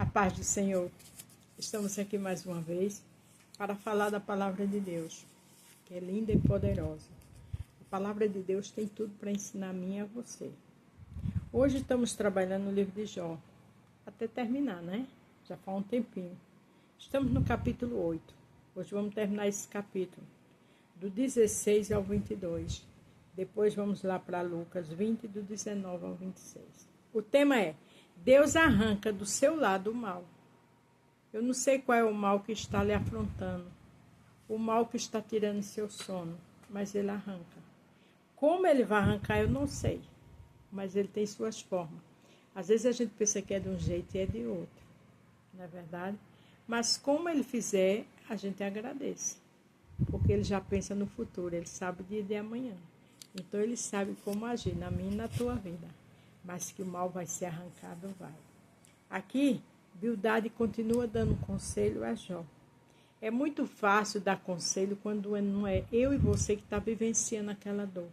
paz do Senhor. Estamos aqui mais uma vez para falar da palavra de Deus, que é linda e poderosa. A palavra de Deus tem tudo para ensinar a mim e a você. Hoje estamos trabalhando no livro de Jó, até terminar, né? Já faz um tempinho. Estamos no capítulo 8. Hoje vamos terminar esse capítulo, do 16 ao 22. Depois vamos lá para Lucas 20, do 19 ao 26. O tema é: Deus arranca do seu lado o mal. Eu não sei qual é o mal que está lhe afrontando, o mal que está tirando seu sono, mas ele arranca. Como ele vai arrancar, eu não sei, mas ele tem suas formas. Às vezes a gente pensa que é de um jeito e é de outro, não é verdade? Mas como ele fizer, a gente agradece, porque ele já pensa no futuro, ele sabe o dia de amanhã. Então ele sabe como agir na minha e na tua vida. Mas que o mal vai ser arrancado, vai. Aqui, Bildade continua dando conselho a Jó. É muito fácil dar conselho quando não é eu e você que está vivenciando aquela dor.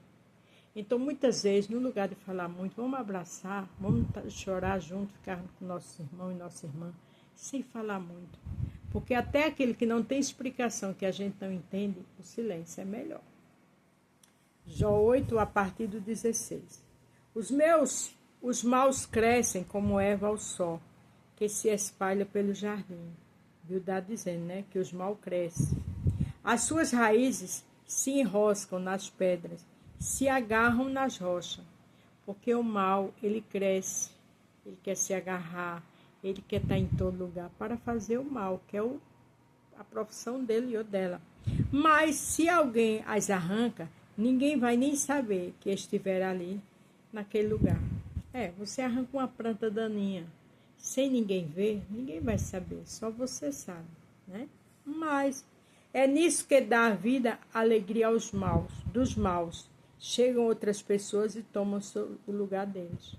Então, muitas vezes, no lugar de falar muito, vamos abraçar, vamos chorar junto, ficar com nossos irmãos e nossa irmã, sem falar muito. Porque até aquele que não tem explicação, que a gente não entende, o silêncio é melhor. Jó 8, a partir do 16. Os maus crescem como erva ao sol, que se espalha pelo jardim. Bildade dizendo, né, que os maus crescem. As suas raízes se enroscam nas pedras, se agarram nas rochas, porque o mal, ele cresce, ele quer se agarrar, ele quer estar em todo lugar para fazer o mal, que é a profissão dele ou dela. Mas se alguém as arranca, ninguém vai nem saber que estiver ali, naquele lugar. Você arranca uma planta daninha, sem ninguém ver, ninguém vai saber, só você sabe, né? Mas é nisso que dá a vida, alegria aos maus, dos maus. Chegam outras pessoas e tomam o lugar deles.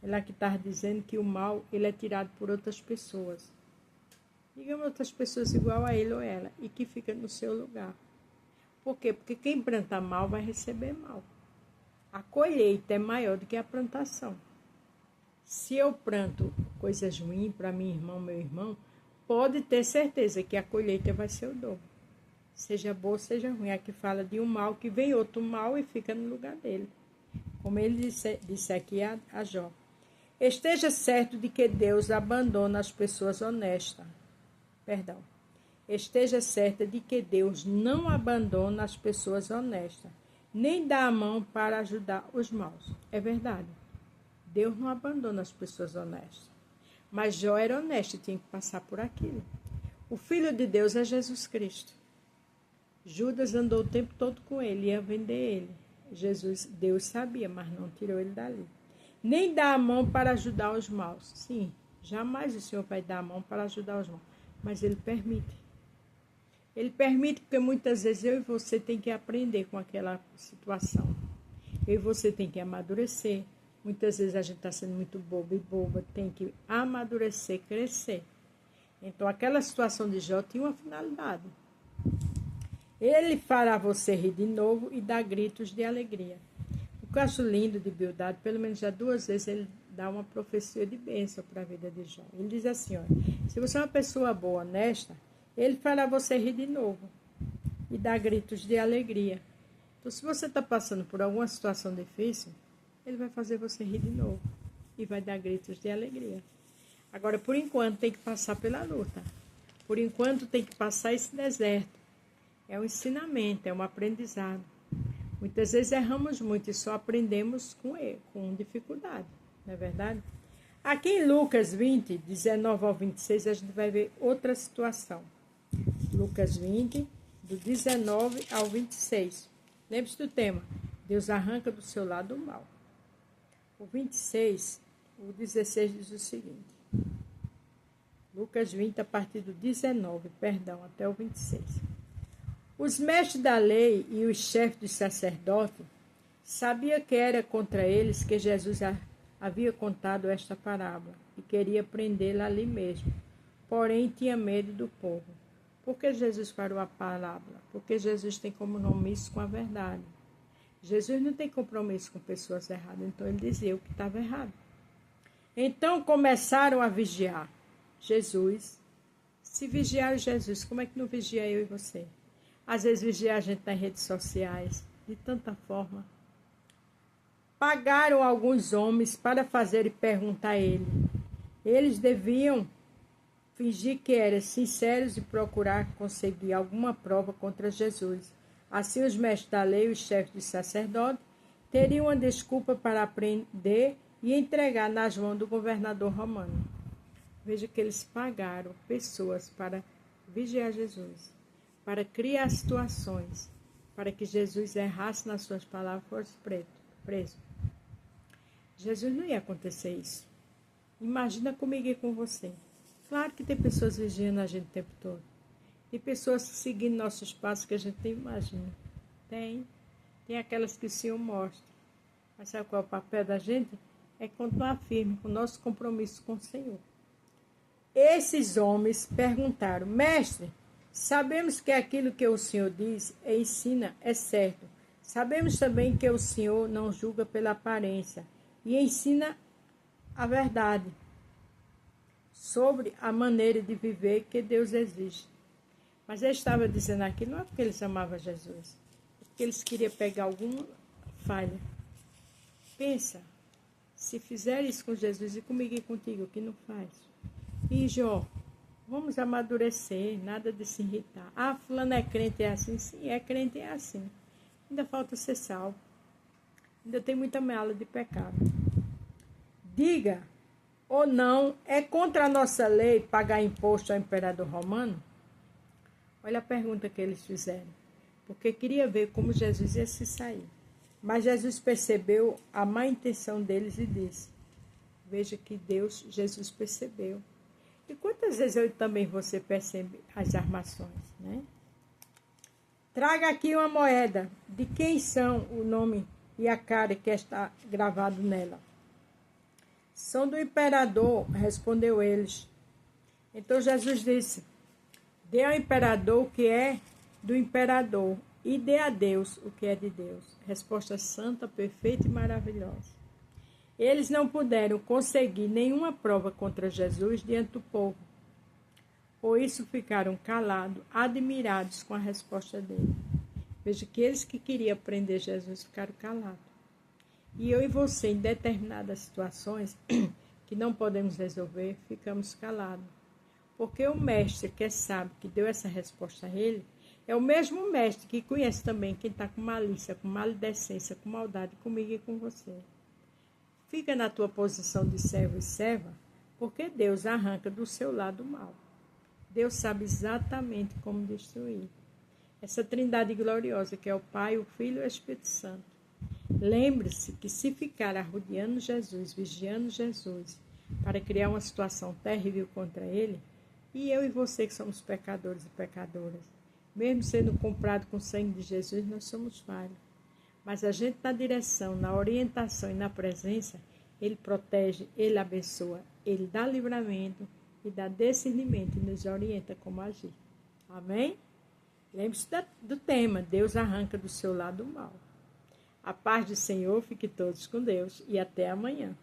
Ela que está dizendo que o mal, ele é tirado por outras pessoas. Digamos outras pessoas igual a ele ou ela, e que fica no seu lugar. Por quê? Porque quem planta mal vai receber mal. A colheita é maior do que a plantação. Se eu planto coisas ruins para minha irmã, meu irmão, pode ter certeza que a colheita vai ser o dobro. Seja boa, seja ruim. Aqui fala de um mal que vem outro mal e fica no lugar dele. Como ele disse aqui a Jó. Esteja certo de que Deus abandona as pessoas honestas. Esteja certa de que Deus não abandona as pessoas honestas, nem dá a mão para ajudar os maus. É verdade. Deus não abandona as pessoas honestas. Mas Jó era honesto e tinha que passar por aquilo. O Filho de Deus é Jesus Cristo. Judas andou o tempo todo com ele, ia vender ele. Deus sabia, mas não tirou ele dali. Nem dá a mão para ajudar os maus. Sim, jamais o Senhor vai dar a mão para ajudar os maus. Mas ele permite. Ele permite porque muitas vezes eu e você tem que aprender com aquela situação. Eu e você tem que amadurecer. Muitas vezes a gente está sendo muito bobo e boba. Tem que amadurecer, crescer. Então aquela situação de Jó tinha uma finalidade. Ele fará você rir de novo e dar gritos de alegria. O que eu acho lindo de Bildade, pelo menos já 2 vezes ele dá uma profecia de bênção para a vida de Jó. Ele diz assim, olha, se você é uma pessoa boa, honesta, ele fará você rir de novo e dar gritos de alegria. Então, se você está passando por alguma situação difícil, ele vai fazer você rir de novo e vai dar gritos de alegria. Agora, por enquanto, tem que passar pela luta. Por enquanto, tem que passar esse deserto. É um ensinamento, é um aprendizado. Muitas vezes erramos muito e só aprendemos com dificuldade, não é verdade? Aqui em Lucas 20, 19 ao 26, a gente vai ver outra situação. Lucas 20, do 19 ao 26. Lembre-se do tema, Deus arranca do seu lado o mal. O 16 diz o seguinte. Lucas 20, a partir do 19, até o 26. Os mestres da lei e os chefes dos sacerdotes sabiam que era contra eles que Jesus havia contado esta parábola e queria prendê-la ali mesmo. Porém, tinha medo do povo. Por que Jesus falou a parábola? Porque Jesus tem compromisso com a verdade. Jesus não tem compromisso com pessoas erradas, então ele dizia o que estava errado. Então começaram a vigiar. Jesus. Se vigiar Jesus, como é que não vigia eu e você? Às vezes vigia a gente nas redes sociais, de tanta forma. Pagaram alguns homens para fazer e perguntar a ele. Eles deviam fingir que eram sinceros e procurar conseguir alguma prova contra Jesus. Assim, os mestres da lei e os chefes de sacerdote teriam uma desculpa para prender e entregar nas mãos do governador romano. Veja que eles pagaram pessoas para vigiar Jesus, para criar situações, para que Jesus errasse nas suas palavras e fosse preso. Jesus não ia acontecer isso. Imagina comigo e com você. Claro que tem pessoas vigiando a gente o tempo todo. Tem pessoas seguindo nossos passos que a gente nem imagina. Tem aquelas que o Senhor mostra. Mas sabe qual é o papel da gente? É continuar firme com o nosso compromisso com o Senhor. Esses homens perguntaram: Mestre, sabemos que aquilo que o Senhor diz e ensina é certo. Sabemos também que o Senhor não julga pela aparência e ensina a verdade sobre a maneira de viver que Deus exige. Mas ele estava dizendo aquilo não é porque eles amavam Jesus, é porque eles queriam pegar alguma falha. Pensa, se fizer isso com Jesus e comigo e contigo, que não faz. E Jó, vamos amadurecer, nada de se irritar. Ah, fulano é crente, é assim? Sim, é crente, é assim. Ainda falta ser salvo. Ainda tem muita mala de pecado. Diga ou não, é contra a nossa lei pagar imposto ao imperador romano? Olha a pergunta que eles fizeram. Porque queria ver como Jesus ia se sair. Mas Jesus percebeu a má intenção deles e disse: veja que Jesus percebeu. E quantas vezes eu também você percebe as armações, né? Traga aqui uma moeda. De quem são o nome e a cara que está gravado nela? São do imperador, respondeu eles. Então Jesus disse: dê ao imperador o que é do imperador e dê a Deus o que é de Deus. Resposta santa, perfeita e maravilhosa. Eles não puderam conseguir nenhuma prova contra Jesus diante do povo. Por isso ficaram calados, admirados com a resposta dele. Veja que eles que queriam prender Jesus ficaram calados. E eu e você, em determinadas situações que não podemos resolver, ficamos calados. Porque o mestre que sabe que deu essa resposta a ele, é o mesmo mestre que conhece também quem está com malícia, com maledicência, com maldade comigo e com você. Fica na tua posição de servo e serva, porque Deus arranca do seu lado o mal. Deus sabe exatamente como destruir. Essa trindade gloriosa que é o Pai, o Filho e o Espírito Santo. Lembre-se que se ficar arrodeando Jesus, vigiando Jesus, para criar uma situação terrível contra ele, e eu e você que somos pecadores e pecadoras, mesmo sendo comprado com o sangue de Jesus, nós somos falhos. Mas a gente na direção, na orientação e na presença, ele protege, ele abençoa, ele dá livramento e dá discernimento e nos orienta como agir. Amém? Lembre-se do tema, Deus arranca do seu lado o mal. A paz do Senhor, fique todos com Deus e até amanhã.